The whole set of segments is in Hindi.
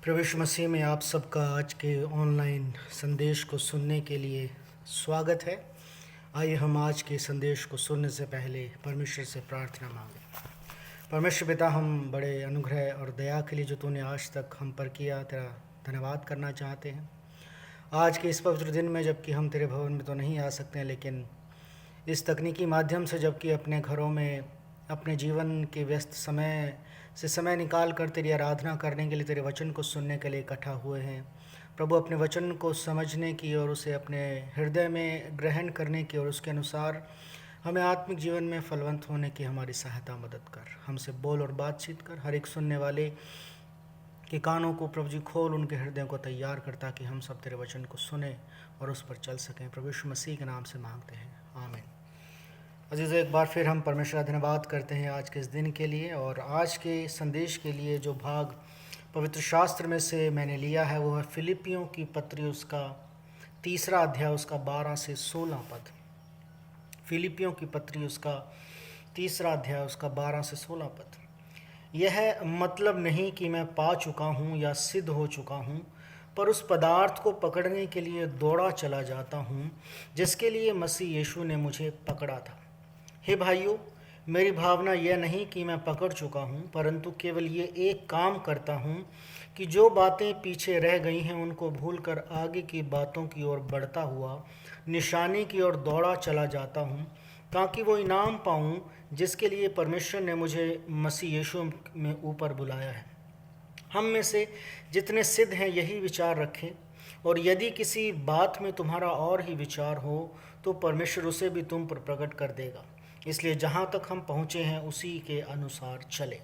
प्रभु यीशु मसीह में आप सबका आज के ऑनलाइन संदेश को सुनने के लिए स्वागत है। आइए हम आज के संदेश को सुनने से पहले परमेश्वर से प्रार्थना मांगें। परमेश्वर पिता, हम बड़े अनुग्रह और दया के लिए जो तूने आज तक हम पर किया, तेरा धन्यवाद करना चाहते हैं। आज के इस पवित्र दिन में जबकि हम तेरे भवन में तो नहीं आ सकते हैं, लेकिन इस तकनीकी माध्यम से जबकि अपने घरों में अपने जीवन के व्यस्त समय से समय निकाल कर तेरी आराधना करने के लिए, तेरे वचन को सुनने के लिए इकट्ठा हुए हैं। प्रभु, अपने वचन को समझने की और उसे अपने हृदय में ग्रहण करने की और उसके अनुसार हमें आत्मिक जीवन में फलवंत होने की हमारी सहायता मदद कर। हमसे बोल और बातचीत कर। हर एक सुनने वाले के कानों को प्रभु जी खोल, उनके हृदय को तैयार कर, ताकि हम सब तेरे वचन को सुने और उस पर चल सकें। प्रभु यीशु मसीह के नाम से मांगते हैं, आमीन। अजीज़ों, एक बार फिर हम परमेश्वर का धन्यवाद करते हैं आज के इस दिन के लिए। और आज के संदेश के लिए जो भाग पवित्र शास्त्र में से मैंने लिया है वो है फिलिपियों की पत्री, उसका 3 अध्याय, उसका 12 से 16 पद। फिलिपियों की पत्री, उसका 3 अध्याय, उसका 12 से 16 पद। यह मतलब नहीं कि मैं पा चुका हूँ या सिद्ध हो चुका हूँ, पर उस पदार्थ को पकड़ने के लिए दौड़ा चला जाता हूँ जिसके लिए मसीह यीशु ने मुझे पकड़ा था। हे भाइयों, मेरी भावना यह नहीं कि मैं पकड़ चुका हूँ, परंतु केवल ये एक काम करता हूँ कि जो बातें पीछे रह गई हैं उनको भूलकर आगे की बातों की ओर बढ़ता हुआ निशानी की ओर दौड़ा चला जाता हूँ, ताकि वो इनाम पाऊँ जिसके लिए परमेश्वर ने मुझे मसीह यीशु में ऊपर बुलाया है। हम में से जितने सिद्ध हैं यही विचार रखें, और यदि किसी बात में तुम्हारा और ही विचार हो तो परमेश्वर उसे भी तुम पर प्रकट कर देगा। इसलिए जहाँ तक हम पहुँचे हैं उसी के अनुसार चले।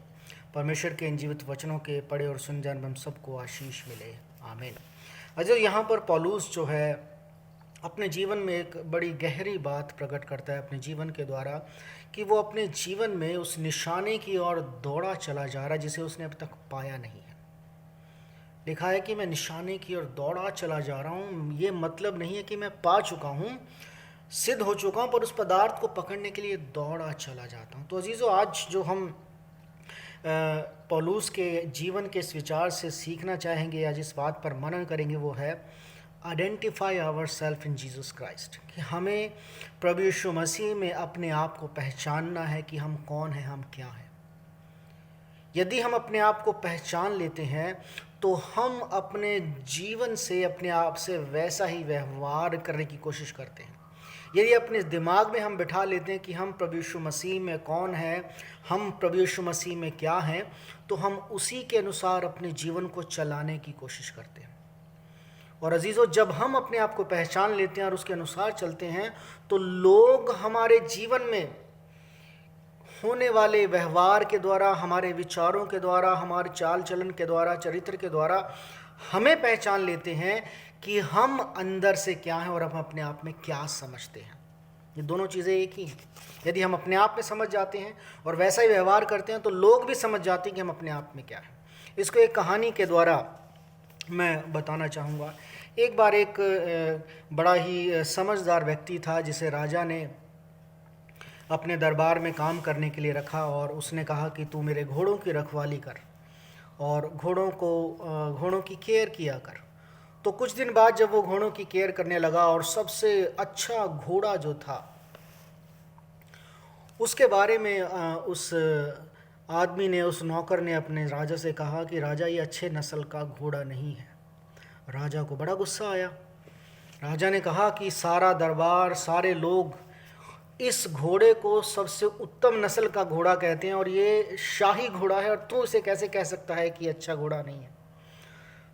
परमेश्वर के इन जीवित वचनों के पढ़े और सुन जान में हम सबको आशीष मिले, आमीन। अजय, यहाँ पर पौलुस जो है अपने जीवन में एक बड़ी गहरी बात प्रकट करता है अपने जीवन के द्वारा, कि वो अपने जीवन में उस निशाने की ओर दौड़ा चला जा रहा है जिसे उसने अब तक पाया नहीं है। लिखा है कि मैं निशाने की ओर दौड़ा चला जा रहा हूँ। ये मतलब नहीं है कि मैं पा चुका हूँ, सिद्ध हो चुका हूँ, पर उस पदार्थ को पकड़ने के लिए दौड़ा चला जाता हूँ। तो अजीज़ों, आज जो हम पौलुस के जीवन के इस विचार से सीखना चाहेंगे या जिस बात पर मनन करेंगे वो है identify our self in Jesus Christ, कि हमें प्रभु यीशु मसीह में अपने आप को पहचानना है कि हम कौन हैं, हम क्या हैं। यदि हम अपने आप को पहचान लेते हैं तो हम अपने जीवन से अपने आप से वैसा ही व्यवहार करने की कोशिश करते हैं। यदि अपने दिमाग में हम बिठा लेते हैं कि हम प्रभु यीशु मसीह में कौन है, हम प्रभु यीशु मसीह में क्या हैं, तो हम उसी के अनुसार अपने जीवन को चलाने की कोशिश करते हैं। और अजीज़ों, जब हम अपने आप को पहचान लेते हैं और उसके अनुसार चलते हैं तो लोग हमारे जीवन में होने वाले व्यवहार के द्वारा, हमारे विचारों के द्वारा, हमारे चाल चलन के द्वारा, चरित्र के द्वारा हमें पहचान लेते हैं कि हम अंदर से क्या हैं और हम अपने आप में क्या समझते हैं। ये दोनों चीज़ें एक ही हैं। यदि हम अपने आप में समझ जाते हैं और वैसा ही व्यवहार करते हैं तो लोग भी समझ जाते हैं कि हम अपने आप में क्या हैं। इसको एक कहानी के द्वारा मैं बताना चाहूँगा। एक बार एक बड़ा ही समझदार व्यक्ति था जिसे राजा ने अपने दरबार में काम करने के लिए रखा, और उसने कहा कि तू मेरे घोड़ों की रखवाली कर और घोड़ों की केयर किया कर। तो कुछ दिन बाद जब वो घोड़ों की केयर करने लगा और सबसे अच्छा घोड़ा जो था उसके बारे में उस आदमी ने, उस नौकर ने अपने राजा से कहा कि राजा, ये अच्छे नस्ल का घोड़ा नहीं है। राजा को बड़ा गुस्सा आया। राजा ने कहा कि सारा दरबार, सारे लोग इस घोड़े को सबसे उत्तम नस्ल का घोड़ा कहते हैं और ये शाही घोड़ा है, और तू इसे कैसे कह सकता है कि अच्छा घोड़ा नहीं है।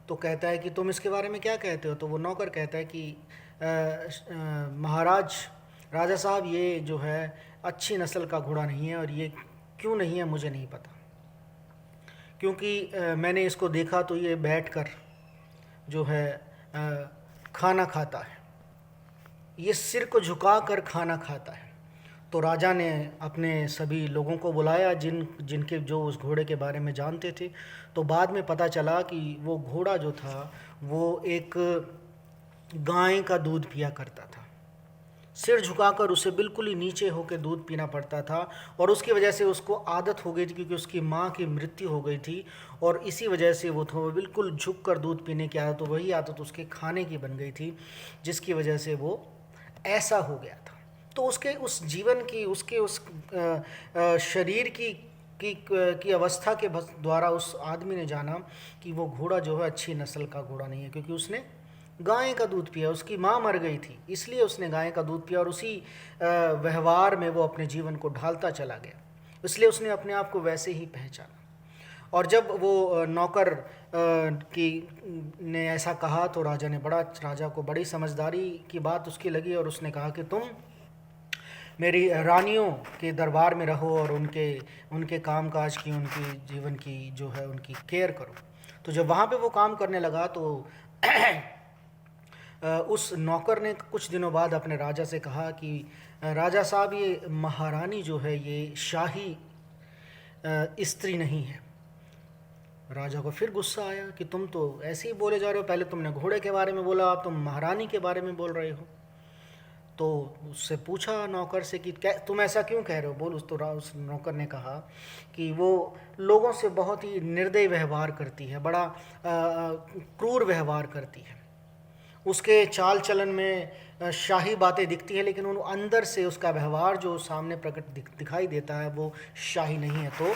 तो कहता है कि तुम इसके बारे में क्या कहते हो। तो वो नौकर कहता है कि महाराज, राजा साहब, ये जो है अच्छी नस्ल का घोड़ा नहीं है, और ये क्यों नहीं है मुझे नहीं पता, क्योंकि मैंने इसको देखा तो ये बैठकर जो है खाना खाता है, ये सिर को झुकाकर खाना खाता है। तो राजा ने अपने सभी लोगों को बुलाया जिनके जो उस घोड़े के बारे में जानते थे। तो बाद में पता चला कि वो घोड़ा जो था वो एक गाय का दूध पिया करता था। सिर झुकाकर उसे बिल्कुल ही नीचे होकर दूध पीना पड़ता था, और उसकी वजह से उसको आदत हो गई थी, क्योंकि उसकी माँ की मृत्यु हो गई थी, और इसी वजह से वो थोड़ा बिल्कुल झुक कर दूध पीने की आदत, तो वही आदत उसके खाने की बन गई थी, जिसकी वजह से वो ऐसा हो गया था। तो उसके उस जीवन की, उसके उस शरीर की अवस्था के द्वारा उस आदमी ने जाना कि वो घोड़ा जो है अच्छी नस्ल का घोड़ा नहीं है, क्योंकि उसने गाय का दूध पिया। उसकी माँ मर गई थी, इसलिए उसने गाय का दूध पिया, और उसी व्यवहार में वो अपने जीवन को ढालता चला गया। इसलिए उसने अपने आप को वैसे ही पहचाना। और जब वो नौकर की ने ऐसा कहा तो राजा को बड़ी समझदारी की बात उसकी लगी, और उसने कहा कि तुम मेरी रानियों के दरबार में रहो और उनके कामकाज की, उनकी जीवन की जो है उनकी केयर करो। तो जब वहाँ पे वो काम करने लगा तो उस नौकर ने कुछ दिनों बाद अपने राजा से कहा कि राजा साहब, ये महारानी जो है ये शाही स्त्री नहीं है। राजा को फिर गुस्सा आया कि तुम तो ऐसे ही बोले जा रहे हो, पहले तुमने घोड़े के बारे में बोला, अब तुम महारानी के बारे में बोल रहे हो। तो उससे पूछा नौकर से कि तुम ऐसा क्यों कह रहे हो, बोल। उस नौकर ने कहा कि वो लोगों से बहुत ही निर्दयी व्यवहार करती है, बड़ा क्रूर व्यवहार करती है। उसके चाल चलन में शाही बातें दिखती है, लेकिन उन अंदर से उसका व्यवहार जो सामने प्रकट दिखाई देता है वो शाही नहीं है। तो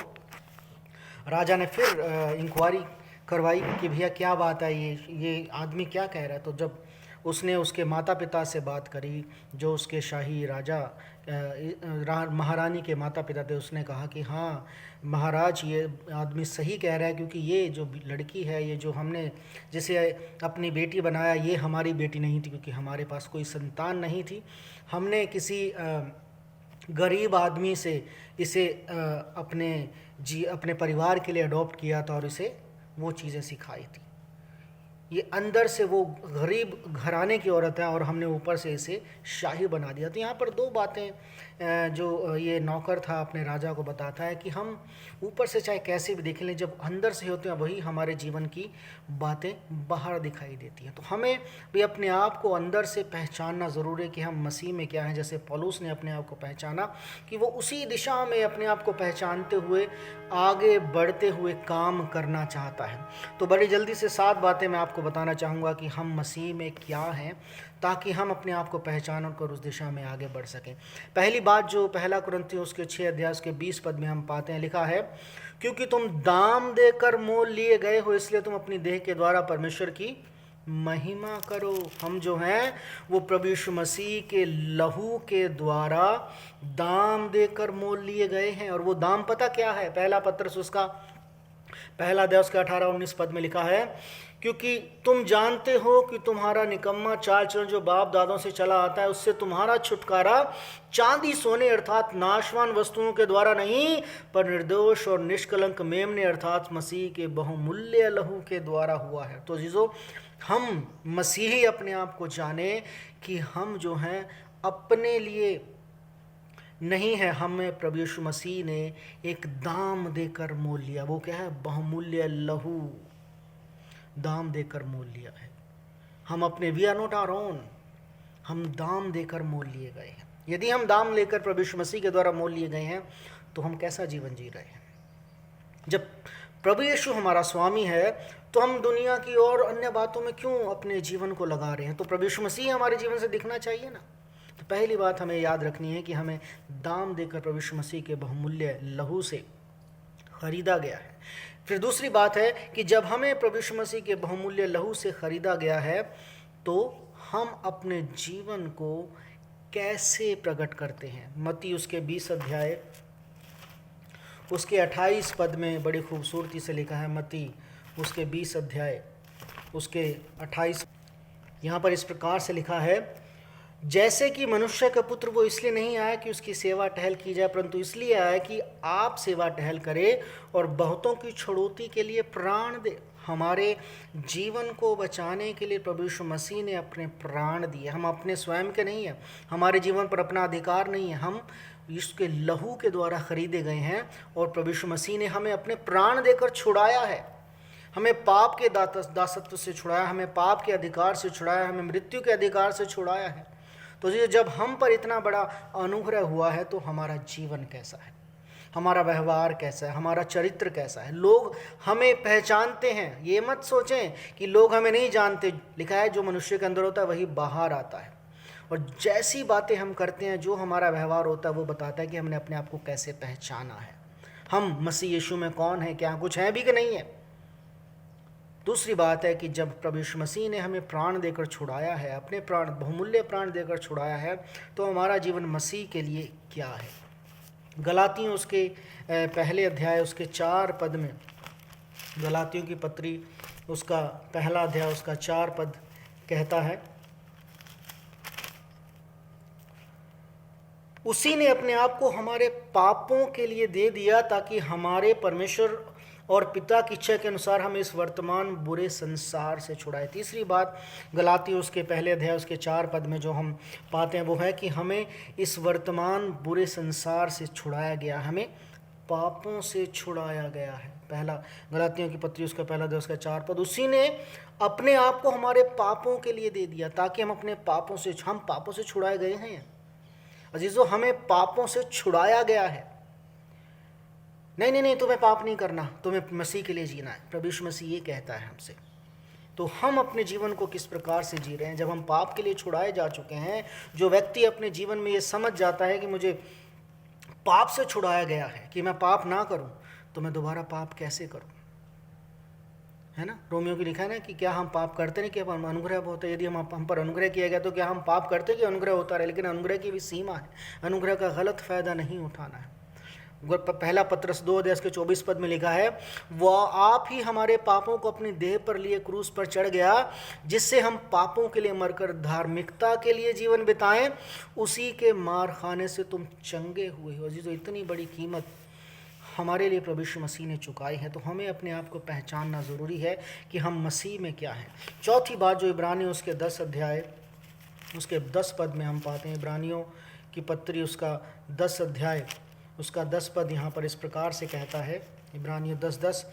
राजा ने फिर इंक्वायरी करवाई कि भैया क्या बात है, ये आदमी क्या कह रहा है। तो जब उसने उसके माता पिता से बात करी, जो उसके शाही महारानी के माता पिता थे, उसने कहा कि हाँ महाराज, ये आदमी सही कह रहा है, क्योंकि ये जो लड़की है, ये जो हमने जिसे अपनी बेटी बनाया, ये हमारी बेटी नहीं थी, क्योंकि हमारे पास कोई संतान नहीं थी। हमने किसी गरीब आदमी से इसे अपने परिवार के लिए अडॉप्ट किया था, और इसे वो चीज़ें सिखाई थी। ये अंदर से वो गरीब घराने की औरत है, और हमने ऊपर से इसे शाही बना दिया। तो यहाँ पर दो बातें जो ये नौकर था अपने राजा को बताता है कि हम ऊपर से चाहे कैसे भी देख लें, जब अंदर से होते हैं वही हमारे जीवन की बातें बाहर दिखाई देती हैं। तो हमें भी अपने आप को अंदर से पहचानना ज़रूरी है कि हम मसीह में क्या हैं। जैसे पौलुस ने अपने आप को पहचाना कि वो उसी दिशा में अपने आप को पहचानते हुए आगे बढ़ते हुए काम करना चाहता है। तो बड़ी जल्दी से 7 बातें मैं आपको बताना चाहूँगा कि हम मसीह में क्या हैं, ताकि हम अपने आप को पहचान कर उस दिशा में आगे बढ़ सकें। पहली बात जो 1 कुरिन्थियों उसके 6 अध्याय के 20 पद में हम पाते हैं, लिखा है, क्योंकि तुम दाम देकर मोल लिए गए हो, इसलिए तुम अपनी देह के द्वारा परमेश्वर की महिमा करो। हम जो हैं वो प्रभु यीशु मसीह के लहू के द्वारा दाम देकर मोल लिए गए हैं। और वो दाम पता क्या है? पहला पत्रस उसका 1 अध्याय उसका 18-19 पद में लिखा है, क्योंकि तुम जानते हो कि तुम्हारा निकम्मा चाल चलन जो बाप दादों से चला आता है, उससे तुम्हारा छुटकारा चांदी सोने अर्थात नाशवान वस्तुओं के द्वारा नहीं, पर निर्दोष और निष्कलंक मेमने अर्थात मसीह के बहुमूल्य लहू के द्वारा हुआ है। तो जीजो, हम मसीही अपने आप को जाने कि हम जो हैं अपने लिए नहीं है, हमें प्रभु यीशु मसीह ने एक दाम देकर मोल लिया। वो क्या है? बहुमूल्य लहू, दाम देकर मोल लिया है। हम अपने we are not our own, हम दाम देकर मोल लिए गए हैं। यदि हम दाम लेकर प्रभु यीशु मसीह के द्वारा मोल लिए गए हैं, तो हम कैसा जीवन जी रहे हैं? जब प्रभु यीशु हमारा स्वामी है, तो हम दुनिया की और अन्य बातों में क्यों अपने जीवन को लगा रहे हैं? तो प्रभु यीशु मसीह हमारे जीवन से दिखना चाहिए ना। तो पहली बात हमें याद रखनी है कि हमें दाम देकर प्रभु यीशु मसीह के बहुमूल्य लहू से खरीदा गया है। फिर दूसरी बात है कि जब हमें प्रभु यीशु मसीह के बहुमूल्य लहू से खरीदा गया है, तो हम अपने जीवन को कैसे प्रकट करते हैं? मत्ती उसके 20 अध्याय उसके 28 पद में बड़ी खूबसूरती से लिखा है। मत्ती उसके 20 अध्याय उसके 28, यहाँ पर इस प्रकार से लिखा है, जैसे कि मनुष्य का पुत्र वो इसलिए नहीं आया कि उसकी सेवा टहल की जाए, परंतु इसलिए आया कि आप सेवा टहल करें और बहुतों की छुड़ौती के लिए प्राण दे। हमारे जीवन को बचाने के लिए प्रभु यीशु मसीह ने अपने प्राण दिए। हम अपने स्वयं के नहीं हैं, हमारे जीवन पर अपना अधिकार नहीं है, हम यीशु के लहू के द्वारा खरीदे गए हैं, और प्रभु यीशु मसीह ने हमें अपने प्राण देकर छुड़ाया है। हमें पाप के दासत्व से छुड़ाया, हमें पाप के अधिकार से छुड़ाया, हमें मृत्यु के अधिकार से छुड़ाया है। तो ये जब हम पर इतना बड़ा अनुग्रह हुआ है तो हमारा जीवन कैसा है, हमारा व्यवहार कैसा है, हमारा चरित्र कैसा है, लोग हमें पहचानते हैं। ये मत सोचें कि लोग हमें नहीं जानते। लिखा है जो मनुष्य के अंदर होता है वही बाहर आता है। और जैसी बातें हम करते हैं, जो हमारा व्यवहार होता है, वो बताता है कि हमने अपने आप को कैसे पहचाना है, हम मसीह यीशु में कौन है, क्या कुछ है भी कि नहीं है। दूसरी बात है कि जब प्रभु यीशु मसीह ने हमें प्राण देकर छुड़ाया है, अपने प्राण, बहुमूल्य प्राण देकर छुड़ाया है, तो हमारा जीवन मसीह के लिए क्या है। गलातियों उसके पहले अध्याय उसके 4 पद में, गलातियों की पत्री उसका पहला अध्याय उसका 4 पद कहता है, उसी ने अपने आप को हमारे पापों के लिए दे दिया ताकि हमारे परमेश्वर और पिता की इच्छा के अनुसार हमें इस वर्तमान बुरे संसार से छुड़ाए। तीसरी बात गलातियों उसके पहले अध्याय उसके 4 पद में जो हम पाते हैं वो है कि हमें इस वर्तमान बुरे संसार से छुड़ाया गया, हमें पापों से छुड़ाया गया है। पहला गलातियों की पत्री उसका पहला अध्याय उसका 4 पद, उसी ने अपने आप को हमारे पापों के लिए दे दिया ताकि हम पापों से छुड़ाए गए हैं। अजीजों, हमें पापों से छुड़ाया गया है। नहीं, तुम्हें पाप नहीं करना, तुम्हें मसीह के लिए जीना है, प्रभु यीशु मसीह ये कहता है हमसे। तो हम अपने जीवन को किस प्रकार से जी रहे हैं। जब हम पाप के लिए छुड़ाए जा चुके हैं, जो व्यक्ति अपने जीवन में ये समझ जाता है कि मुझे पाप से छुड़ाया गया है, कि मैं पाप ना करूं, तो मैं दोबारा पाप कैसे करूं, है ना। रोमियो की लिखा है ना कि क्या हम पाप करते नहीं कि हम अनुग्रह होता है। यदि हम पर अनुग्रह किया गया तो क्या हम पाप करते कि अनुग्रह होता रहे। लेकिन अनुग्रह की भी सीमा है, अनुग्रह का गलत फायदा नहीं उठाना है। पहला पत्रस 2 अध्याय के 24 पद में लिखा है, वह आप ही हमारे पापों को अपनी देह पर लिए क्रूस पर चढ़ गया, जिससे हम पापों के लिए मरकर धार्मिकता के लिए जीवन बिताएं, उसी के मार खाने से तुम चंगे हुए हो। जी, तो इतनी बड़ी कीमत हमारे लिए प्रभु यीशु मसीह ने चुकाई है, तो हमें अपने आप को पहचानना ज़रूरी है कि हम मसीह में क्या हैं। चौथी बात जो इब्रानियों उसके 10 अध्याय उसके 10 पद में हम पाते हैं, इब्रानियों की पत्री उसका 10 अध्याय उसका 10 पद यहाँ पर इस प्रकार से कहता है, इब्रानियों 10:10,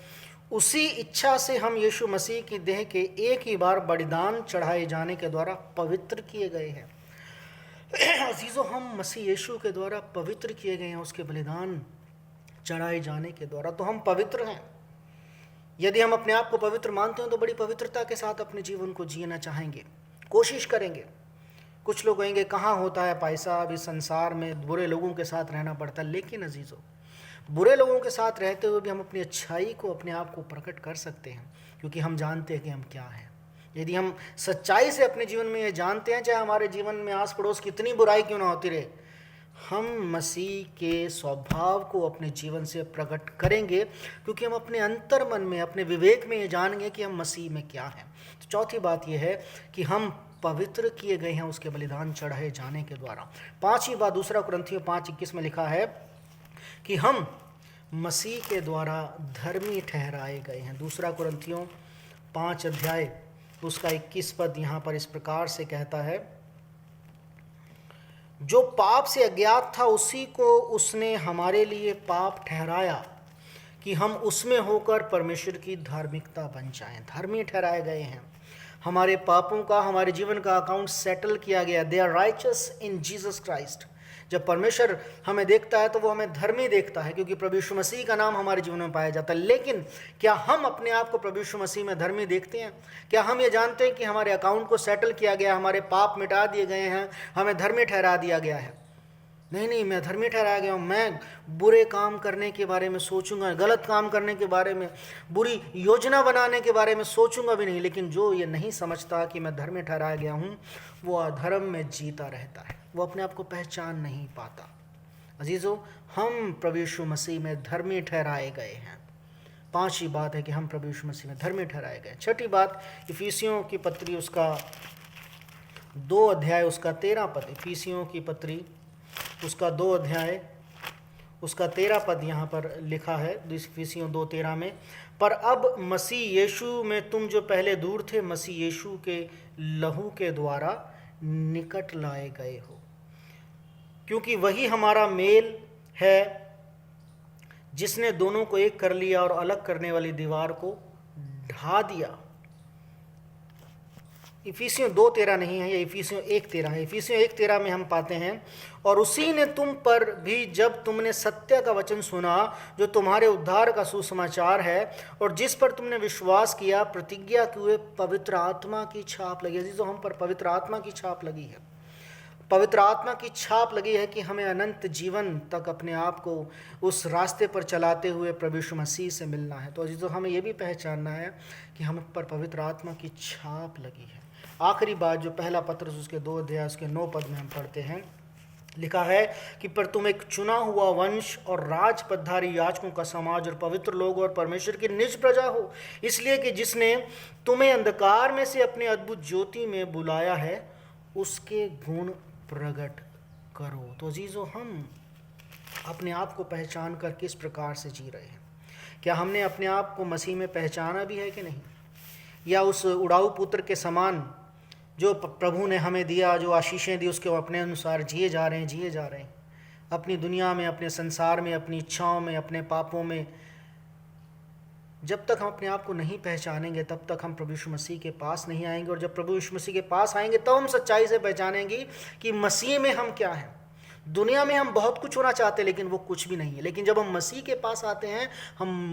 उसी इच्छा से हम यीशु मसीह की देह के एक ही बार बलिदान चढ़ाए जाने के द्वारा पवित्र किए गए हैं। अजीजों, हम मसीह यीशु के द्वारा पवित्र किए गए हैं, उसके बलिदान चढ़ाए जाने के द्वारा, तो हम पवित्र हैं। यदि हम अपने आप को पवित्र मानते हैं तो बड़ी पवित्रता के साथ अपने जीवन को जीना चाहेंगे, कोशिश करेंगे। कुछ लोग कहेंगे कहाँ होता है पैसा, अभी संसार में बुरे लोगों के साथ रहना पड़ता है। लेकिन अजीजों, बुरे लोगों के साथ रहते हुए भी हम अपनी अच्छाई को, अपने आप को प्रकट कर सकते हैं, क्योंकि हम जानते हैं कि हम क्या हैं। यदि हम सच्चाई से अपने जीवन में ये जानते हैं, चाहे हमारे जीवन में आस पड़ोस कितनी बुराई क्यों ना होती रहे, हम मसीह के स्वभाव को अपने जीवन से प्रकट करेंगे, क्योंकि हम अपने अंतर मन में, अपने विवेक में ये जानेंगे कि हम मसीह में क्या हैं। तो चौथी बात यह है कि हम पवित्र किए गए हैं उसके बलिदान चढ़ाए जाने के द्वारा। पांचवी बात, दूसरा कुरिन्थियों 5:21 में लिखा है कि हम मसीह के द्वारा धर्मी ठहराए गए हैं। दूसरा कुरिन्थियों 5 अध्याय उसका 21 पद यहाँ पर इस प्रकार से कहता है, जो पाप से अज्ञात था उसी को उसने हमारे लिए पाप ठहराया कि हम उसमें होकर परमेश्वर की धार्मिकता बन जाएं। धर्मी ठहराए गए हैं, हमारे पापों का, हमारे जीवन का अकाउंट सेटल किया गया। They are righteous in Jesus Christ. जब परमेश्वर हमें देखता है तो वो हमें धर्मी देखता है, क्योंकि प्रभु यीशु मसीह का नाम हमारे जीवन में पाया जाता है। लेकिन क्या हम अपने आप को प्रभु यीशु मसीह में धर्मी देखते हैं? क्या हम ये जानते हैं कि हमारे अकाउंट को सेटल किया गया, हमारे पाप मिटा दिए गए हैं, हमें धर्मी ठहरा दिया गया है? नहीं, मैं धर्मी ठहराया गया हूँ। मैं बुरे काम करने के बारे में सोचूंगा, गलत काम करने के बारे में, बुरी योजना बनाने के बारे में सोचूंगा भी नहीं। लेकिन जो ये नहीं समझता कि मैं धर्मी ठहराया गया हूँ, वो अधर्म में जीता रहता है, वो अपने आप को पहचान नहीं पाता। अजीजों, हम प्रभु यीशु मसीह में धर्मी ठहराए गए हैं। पांचवी बात है कि हम प्रभु यीशु मसीह में धर्मी ठहराए गए। छठी बात, इफिसियों की पत्री उसका 2 अध्याय उसका 13 पद, इफिसियों की पत्री उसका 2 अध्याय उसका 13 पद यहाँ पर लिखा है, इफिसियों 2:13 में, पर अब मसीह यीशु में तुम जो पहले दूर थे, मसीह यीशु के लहू के द्वारा निकट लाए गए हो, क्योंकि वही हमारा मेल है जिसने दोनों को एक कर लिया और अलग करने वाली दीवार को ढा दिया। इफिसियों 2:13 नहीं है, ये इफिसियों 1:13 है। इफिसियों 1:13 में हम पाते हैं, और उसी ने तुम पर भी जब तुमने सत्य का वचन सुना जो तुम्हारे उद्धार का सुसमाचार है, और जिस पर तुमने विश्वास किया, प्रतिज्ञा किए पवित्र आत्मा की छाप लगी है। तो हम पर पवित्र आत्मा की छाप लगी है। पवित्र आत्मा की छाप लगी है कि हमें अनंत जीवन तक अपने आप को उस रास्ते पर चलाते हुए प्रभु यीशु मसीह से मिलना है। तो अजीजों, हमें यह भी पहचानना है कि हम पर पवित्र आत्मा की छाप लगी है। आखिरी बात जो पहला पत्र उसके 2 अध्याय उसके 9 पद में हम पढ़ते हैं, लिखा है कि पर तुम एक चुना हुआ वंश और राज पदधारी याजकों का समाज और पवित्र लोग और परमेश्वर की निज प्रजा हो, इसलिए कि जिसने तुम्हें अंधकार में से अपने अद्भुत ज्योति में बुलाया है, उसके गुण प्रकट करो। तो अजीजों, हम अपने आप को पहचान कर किस प्रकार से जी रहे हैं? क्या हमने अपने आप को मसीह में पहचाना भी है कि नहीं? या उस उड़ाऊ पुत्र के समान जो प्रभु ने हमें दिया, जो आशीषें दी, उसके अपने अनुसार जिए जा रहे हैं अपनी दुनिया में, अपने संसार में, अपनी इच्छाओं में, अपने पापों में। जब तक हम अपने आप को नहीं पहचानेंगे तब तक हम प्रभु यीशु मसीह के पास नहीं आएंगे, और जब प्रभु यीशु मसीह के पास आएंगे तब हम सच्चाई से पहचानेंगे कि मसीह में हम क्या हैं। दुनिया में हम बहुत कुछ होना चाहते हैं लेकिन वो कुछ भी नहीं है, लेकिन जब हम मसीह के पास आते हैं,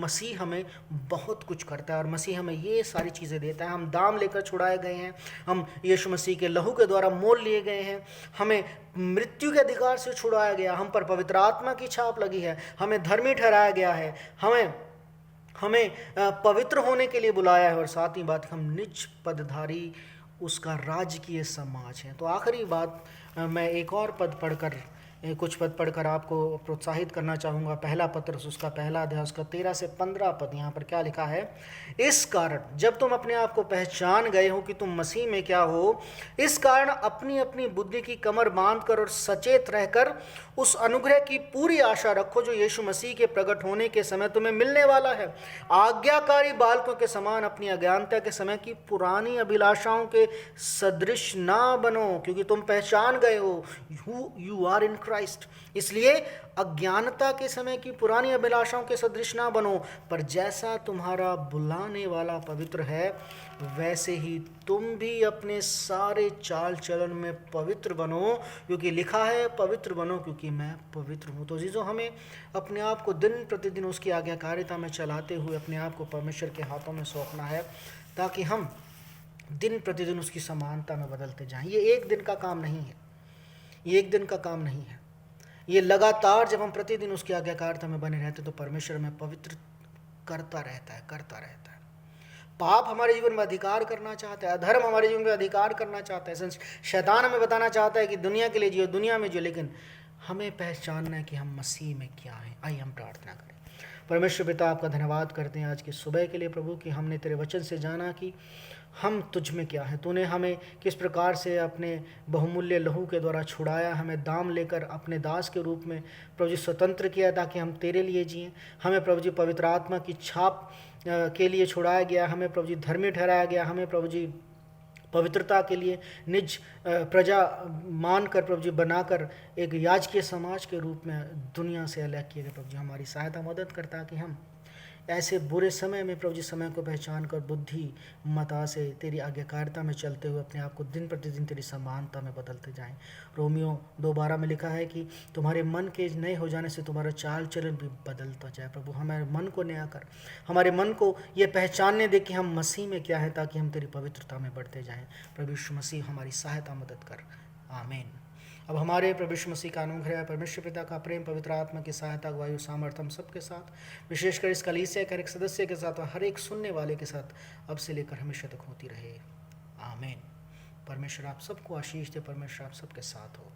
मसीह हमें बहुत कुछ करता है, और मसीह हमें ये सारी चीज़ें देता है। हम दाम लेकर छुड़ाए गए हैं, हम यीशु मसीह के लहू के द्वारा मोल लिए गए हैं, हमें मृत्यु के अधिकार से छुड़ाया गया, हम पर पवित्र आत्मा की छाप लगी है, हमें धर्मी ठहराया गया है, हमें पवित्र होने के लिए बुलाया है, और साथ ही बात हम निज पदधारी उसका राजकीय समाज है। तो आखिरी बात, मैं एक और कुछ पद पढ़कर आपको प्रोत्साहित करना चाहूँगा। पहला पत्र उसका पहला अध्याय उसका 13 से 15 पद, यहाँ पर क्या लिखा है? इस कारण जब तुम अपने आप को पहचान गए हो कि तुम मसीह में क्या हो, इस कारण अपनी अपनी बुद्धि की कमर बांधकर और सचेत रहकर उस अनुग्रह की पूरी आशा रखो जो यीशु मसीह के प्रकट होने के समय तुम्हें मिलने वाला है। आज्ञाकारी बालकों के समान अपनी अज्ञानता के समय की पुरानी अभिलाषाओं के सदृश ना बनो, क्योंकि तुम पहचान गए हो यू आर इन क्राइस्ट। इसलिए अज्ञानता के समय की पुरानी अभिलाषाओं के सदृश ना बनो, पर जैसा तुम्हारा बुलाने वाला पवित्र है, वैसे ही तुम भी अपने सारे चाल चलन में पवित्र बनो, क्योंकि लिखा है पवित्र बनो क्योंकि मैं पवित्र हूँ। तो जीजो, हमें अपने आप को दिन प्रतिदिन उसकी आज्ञाकारिता में चलाते हुए अपने आप को परमेश्वर के हाथों में सौंपना है, ताकि हम दिन प्रतिदिन उसकी समानता में बदलते जाएं। ये एक दिन का काम नहीं है, ये एक दिन का काम नहीं है, ये लगातार जब हम प्रतिदिन उसकी आज्ञाकारिता में बने रहते तो परमेश्वर हमें पवित्र करता रहता है। पाप हमारे जीवन में अधिकार करना चाहता है, अधर्म हमारे जीवन में अधिकार करना चाहता है, शैतान हमें बताना चाहता है कि दुनिया के लिए जियो, दुनिया में जियो, लेकिन हमें पहचानना है कि हम मसीह में क्या हैं। आइए हम प्रार्थना करें। परमेश्वर पिता, आपका धन्यवाद करते हैं आज की सुबह के लिए प्रभु, कि हमने तेरे वचन से जाना कि हम तुझ में क्या है। तूने हमें किस प्रकार से अपने बहुमूल्य लहू के द्वारा छुड़ाया, हमें दाम लेकर अपने दास के रूप में प्रभु जी स्वतंत्र किया ताकि हम तेरे लिए जिएं। हमें प्रभु जी पवित्र आत्मा की छाप के लिए छुड़ाया गया, हमें प्रभु जी धर्मी ठहराया गया, हमें प्रभु जी पवित्रता के लिए निज प्रजा मानकर प्रभु जी बनाकर एक याजकीय समाज के रूप में दुनिया से अलग किए गए। प्रभु जी हमारी सहायता मदद करता कि हम ऐसे बुरे समय में प्रभु जी समय को पहचान कर बुद्धि मता से तेरी आज्ञाकारिता में चलते हुए अपने आप को दिन प्रतिदिन तेरी समानता में बदलते जाएं। रोमियो 2:12 में लिखा है कि तुम्हारे मन के नए हो जाने से तुम्हारा चाल चलन भी बदलता जाए। प्रभु हमारे मन को नया कर, हमारे मन को ये पहचानने दे कि हम मसीह में क्या है, ताकि हम तेरी पवित्रता में बढ़ते जाएँ। प्रभु यीशु मसीह हमारी सहायता मदद कर, आमीन। अब हमारे प्रभु यीशु मसीह का अनुग्रह, परमेश्वर पिता का प्रेम, पवित्र आत्मा की सहायता, वायु सामर्थ्य हम सबके साथ, विशेषकर इस कलीसिया के हर एक सदस्य के साथ और हर एक सुनने वाले के साथ अब से लेकर हमेशा तक होती रहे, आमीन। परमेश्वर आप सबको आशीष दे, परमेश्वर आप सबके साथ हो।